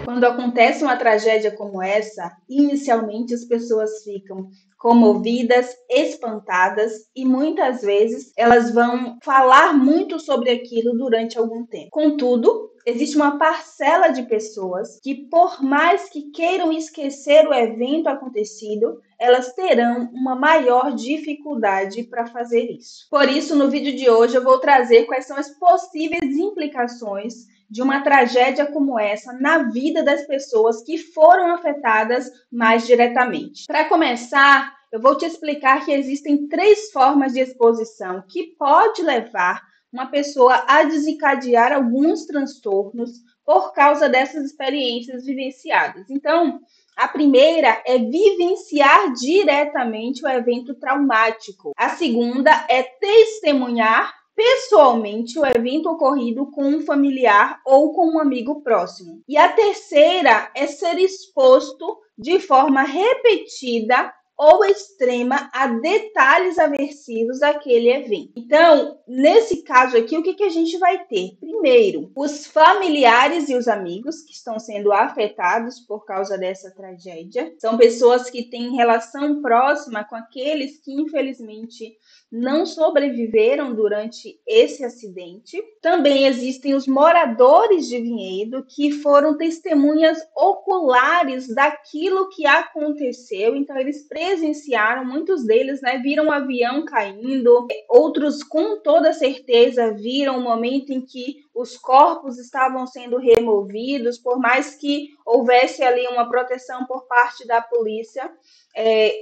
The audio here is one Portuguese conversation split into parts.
Quando acontece uma tragédia como essa, inicialmente as pessoas ficam comovidas, espantadas e muitas vezes elas vão falar muito sobre aquilo durante algum tempo. Contudo, existe uma parcela de pessoas que, por mais que queiram esquecer o evento acontecido, elas terão uma maior dificuldade para fazer isso. Por isso, no vídeo de hoje eu vou trazer quais são as possíveis implicações de uma tragédia como essa na vida das pessoas que foram afetadas mais diretamente. Para começar, eu vou te explicar que existem 3 formas de exposição que pode levar uma pessoa a desencadear alguns transtornos por causa dessas experiências vivenciadas. Então, a primeira é vivenciar diretamente o evento traumático. A segunda é testemunhar pessoalmente o evento ocorrido com um familiar ou com um amigo próximo. E a terceira é ser exposto de forma repetida ou extrema a detalhes aversivos daquele evento. Então, nesse caso aqui, o que a gente vai ter? Primeiro, os familiares e os amigos que estão sendo afetados por causa dessa tragédia. São pessoas que têm relação próxima com aqueles que, infelizmente, não sobreviveram durante esse acidente. Também existem os moradores de Vinhedo que foram testemunhas oculares daquilo que aconteceu. Então, eles presenciaram, muitos deles, né, viram um avião caindo, outros com toda certeza viram o momento em que os corpos estavam sendo removidos, por mais que houvesse ali uma proteção por parte da polícia.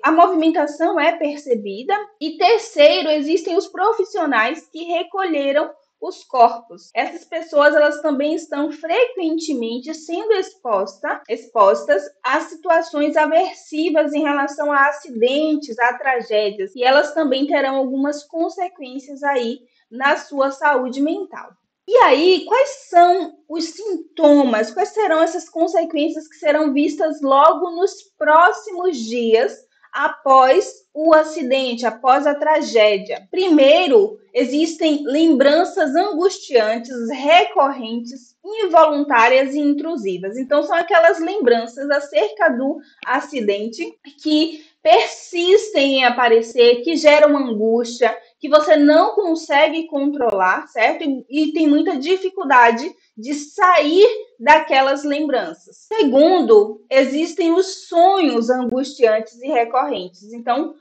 A movimentação é percebida. E terceiro, existem os profissionais que recolheram os corpos. Essas pessoas, elas também estão frequentemente sendo expostas a situações aversivas em relação a acidentes, a tragédias, e elas também terão algumas consequências aí na sua saúde mental. E aí, quais são os sintomas? Quais serão essas consequências que serão vistas logo nos próximos dias após o acidente, após a tragédia? Primeiro, existem lembranças angustiantes, recorrentes, involuntárias e intrusivas. Então, são aquelas lembranças acerca do acidente que persistem em aparecer, que geram angústia, que você não consegue controlar, certo? E tem muita dificuldade de sair daquelas lembranças. Segundo, existem os sonhos angustiantes e recorrentes. Então,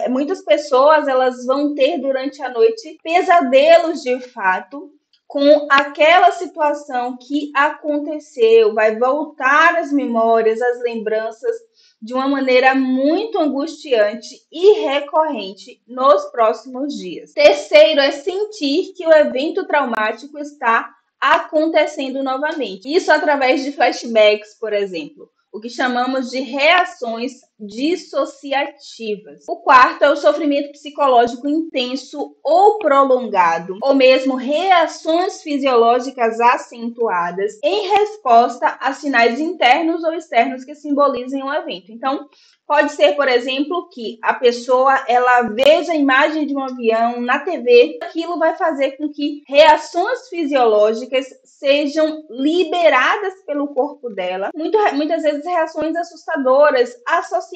muitas pessoas elas vão ter durante a noite pesadelos de fato com aquela situação que aconteceu, vai voltar às memórias, às lembranças de uma maneira muito angustiante e recorrente nos próximos dias. Terceiro é sentir que o evento traumático está acontecendo novamente. Isso através de flashbacks, por exemplo, o que chamamos de reações dissociativas. O quarto é o sofrimento psicológico intenso ou prolongado, ou mesmo reações fisiológicas acentuadas em resposta a sinais internos ou externos que simbolizem o evento. Então, pode ser, por exemplo, que a pessoa ela veja a imagem de um avião na TV, aquilo vai fazer com que reações fisiológicas sejam liberadas pelo corpo dela, muitas vezes reações assustadoras, associadas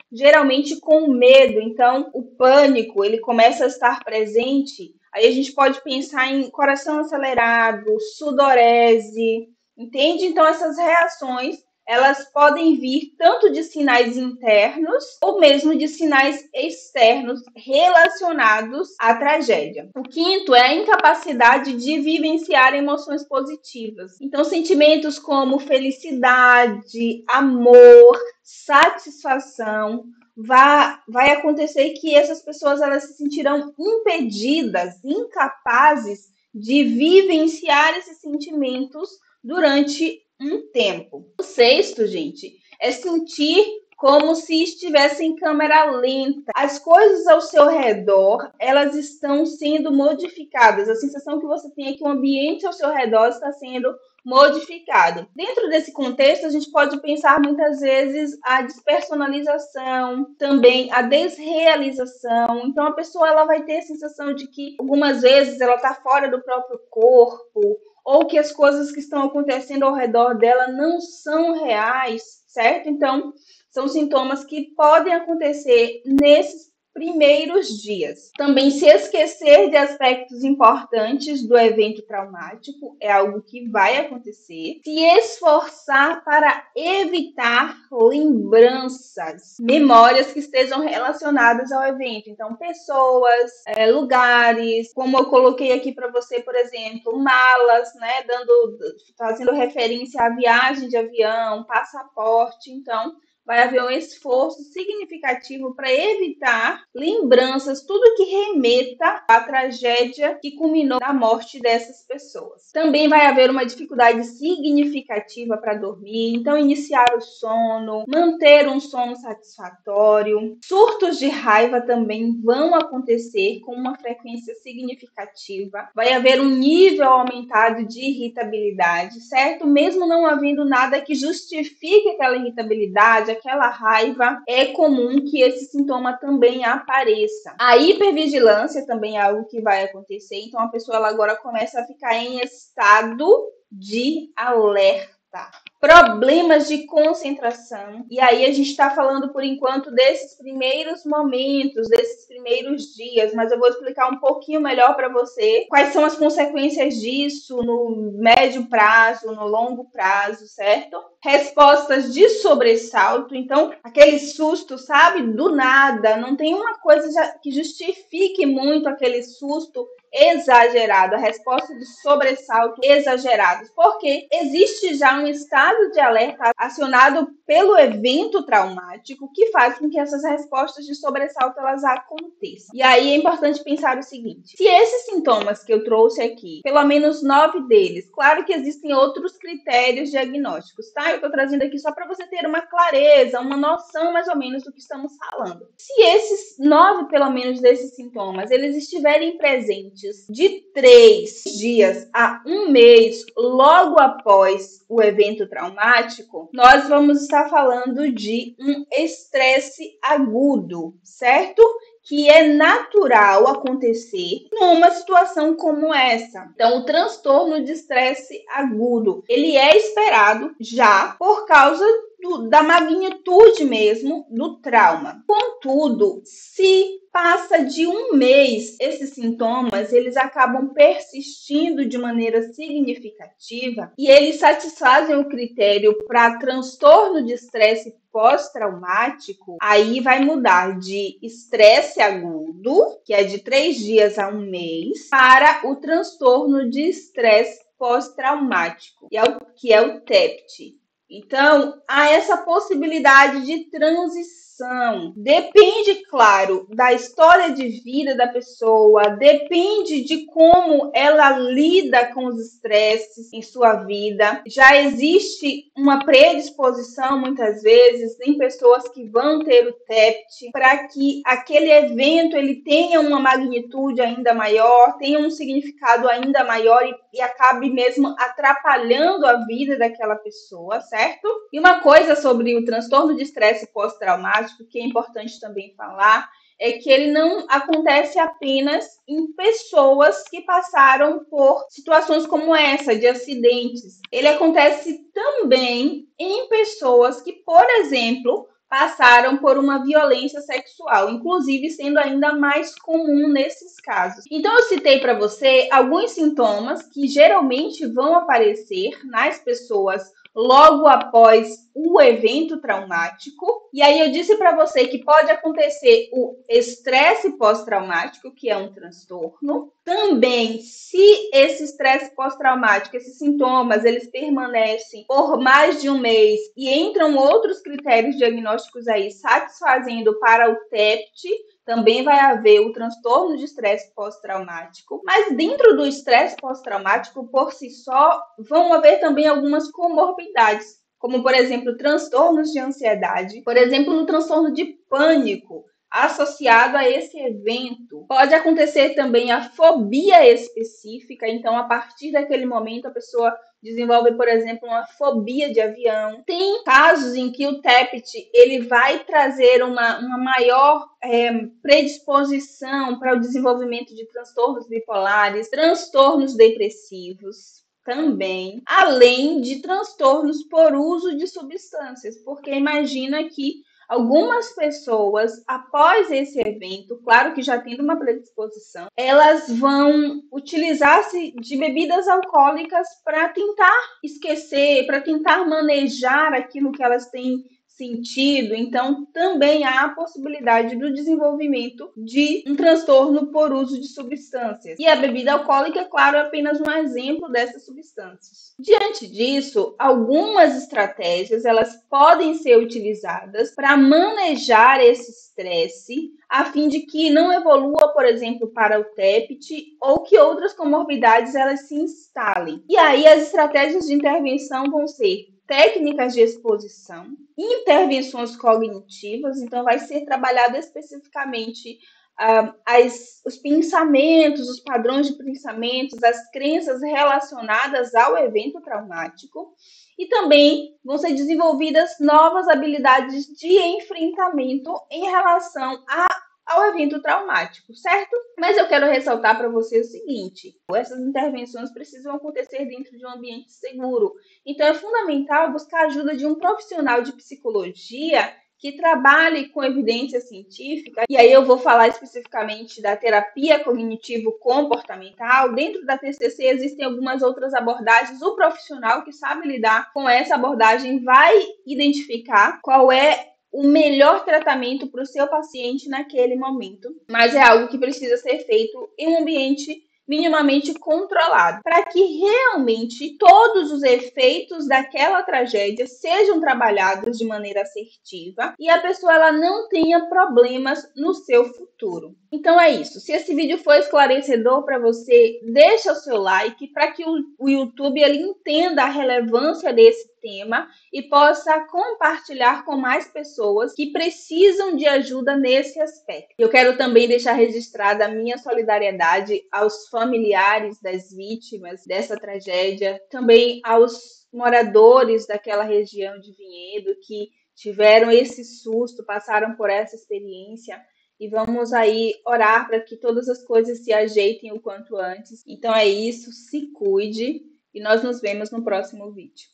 geralmente com medo. Então, o pânico, ele começa a estar presente. Aí a gente pode pensar em coração acelerado, sudorese, entende? Então, essas reações elas podem vir tanto de sinais internos ou mesmo de sinais externos relacionados à tragédia. O quinto é a incapacidade de vivenciar emoções positivas. Então, sentimentos como felicidade, amor, satisfação, vai acontecer que essas pessoas elas se sentirão impedidas, incapazes de vivenciar esses sentimentos durante um tempo. O sexto, gente, é sentir como se estivesse em câmera lenta. As coisas ao seu redor, elas estão sendo modificadas. A sensação que você tem é que o ambiente ao seu redor está sendo modificado. Dentro desse contexto, a gente pode pensar muitas vezes a despersonalização, também a desrealização. Então, a pessoa ela vai ter a sensação de que algumas vezes ela está fora do próprio corpo, ou que as coisas que estão acontecendo ao redor dela não são reais, certo? Então, são sintomas que podem acontecer nesses primeiros dias. Também se esquecer de aspectos importantes do evento traumático é algo que vai acontecer. Se esforçar para evitar lembranças, memórias que estejam relacionadas ao evento. Então, pessoas, lugares, como eu coloquei aqui para você, por exemplo, malas, né, fazendo referência à viagem de avião, passaporte. Então, vai haver um esforço significativo para evitar lembranças, tudo que remeta à tragédia que culminou na morte dessas pessoas. Também vai haver uma dificuldade significativa para dormir, então iniciar o sono, manter um sono satisfatório. Surtos de raiva também vão acontecer com uma frequência significativa. Vai haver um nível aumentado de irritabilidade, certo? Mesmo não havendo nada que justifique aquela irritabilidade, aquela raiva, é comum que esse sintoma também apareça. A hipervigilância também é algo que vai acontecer, então a pessoa ela agora começa a ficar em estado de alerta. Problemas de concentração, e aí a gente está falando por enquanto desses primeiros momentos, desses primeiros dias, mas eu vou explicar um pouquinho melhor para você quais são as consequências disso no médio prazo, no longo prazo, certo? Respostas de sobressalto, então aquele susto, sabe, do nada, não tem uma coisa que justifique muito aquele susto exagerado, a resposta de sobressalto exagerados, porque existe já um estado de alerta acionado pelo evento traumático que faz com que essas respostas de sobressalto elas aconteçam. E aí é importante pensar o seguinte: se esses sintomas que eu trouxe aqui, pelo menos 9 deles, claro que existem outros critérios diagnósticos, tá? Eu tô trazendo aqui só para você ter uma clareza, uma noção mais ou menos do que estamos falando. Se esses 9, pelo menos, desses sintomas, eles estiverem presentes de 3 dias a 1 mês logo após o evento traumático, nós vamos estar falando de um estresse agudo, certo? Que é natural acontecer numa situação como essa. Então, o transtorno de estresse agudo, ele é esperado já por causa da magnitude mesmo do trauma. Contudo, se passa de 1 mês, esses sintomas eles acabam persistindo de maneira significativa e eles satisfazem o critério para transtorno de estresse pós-traumático, aí vai mudar de estresse agudo, que é de 3 dias a 1 mês, para o transtorno de estresse pós-traumático, que é o TEPT. Então, há essa possibilidade de transição. Depende, claro, da história de vida da pessoa, depende de como ela lida com os estresses em sua vida. Já existe uma predisposição, muitas vezes, em pessoas que vão ter o TEPT, para que aquele evento ele tenha uma magnitude ainda maior, tenha um significado ainda maior e acabe mesmo atrapalhando a vida daquela pessoa, certo? E uma coisa sobre o transtorno de estresse pós-traumático que é importante também falar é que ele não acontece apenas em pessoas que passaram por situações como essa, de acidentes. Ele acontece também em pessoas que, por exemplo, passaram por uma violência sexual, inclusive sendo ainda mais comum nesses casos. Então, eu citei para você alguns sintomas que geralmente vão aparecer nas pessoas logo após o evento traumático. E aí eu disse para você que pode acontecer o estresse pós-traumático, que é um transtorno. Também, se esse estresse pós-traumático, esses sintomas, eles permanecem por mais de 1 mês e entram outros critérios diagnósticos aí satisfazendo para o TEPT, também vai haver o transtorno de estresse pós-traumático, mas dentro do estresse pós-traumático, por si só, vão haver também algumas comorbidades, como, por exemplo, transtornos de ansiedade, por exemplo, no transtorno de pânico, associado a esse evento. Pode acontecer também a fobia específica, então, a partir daquele momento, a pessoa desenvolve, por exemplo, uma fobia de avião. Tem casos em que o TEPT ele vai trazer uma maior predisposição para o desenvolvimento de transtornos bipolares, transtornos depressivos. também, além de transtornos por uso de substâncias, porque imagina que algumas pessoas, após esse evento, claro que já tendo uma predisposição, elas vão utilizar-se de bebidas alcoólicas para tentar esquecer, para tentar manejar aquilo que elas têm sentido. Então, também há a possibilidade do desenvolvimento de um transtorno por uso de substâncias. E a bebida alcoólica, claro, é apenas um exemplo dessas substâncias. Diante disso, algumas estratégias elas podem ser utilizadas para manejar esse estresse, a fim de que não evolua, por exemplo, para o TEPT ou que outras comorbidades elas se instalem. E aí as estratégias de intervenção vão ser técnicas de exposição, intervenções cognitivas, então vai ser trabalhado especificamente os pensamentos, os padrões de pensamentos, as crenças relacionadas ao evento traumático, e também vão ser desenvolvidas novas habilidades de enfrentamento em relação ao evento traumático, certo? Mas eu quero ressaltar para você o seguinte: essas intervenções precisam acontecer dentro de um ambiente seguro. Então, é fundamental buscar a ajuda de um profissional de psicologia que trabalhe com evidência científica, e aí eu vou falar especificamente da terapia cognitivo-comportamental. Dentro da TCC existem algumas outras abordagens. O profissional que sabe lidar com essa abordagem vai identificar qual é o melhor tratamento para o seu paciente naquele momento, mas é algo que precisa ser feito em um ambiente minimamente controlado, para que realmente todos os efeitos daquela tragédia sejam trabalhados de maneira assertiva e a pessoa ela não tenha problemas no seu futuro. Então é isso. Se esse vídeo foi esclarecedor para você, deixa o seu like para que o YouTube ele entenda a relevância desse tema e possa compartilhar com mais pessoas que precisam de ajuda nesse aspecto. Eu quero também deixar registrada a minha solidariedade aos familiares das vítimas dessa tragédia, também aos moradores daquela região de Vinhedo que tiveram esse susto, passaram por essa experiência. E vamos aí orar para que todas as coisas se ajeitem o quanto antes. Então é isso, se cuide e nós nos vemos no próximo vídeo.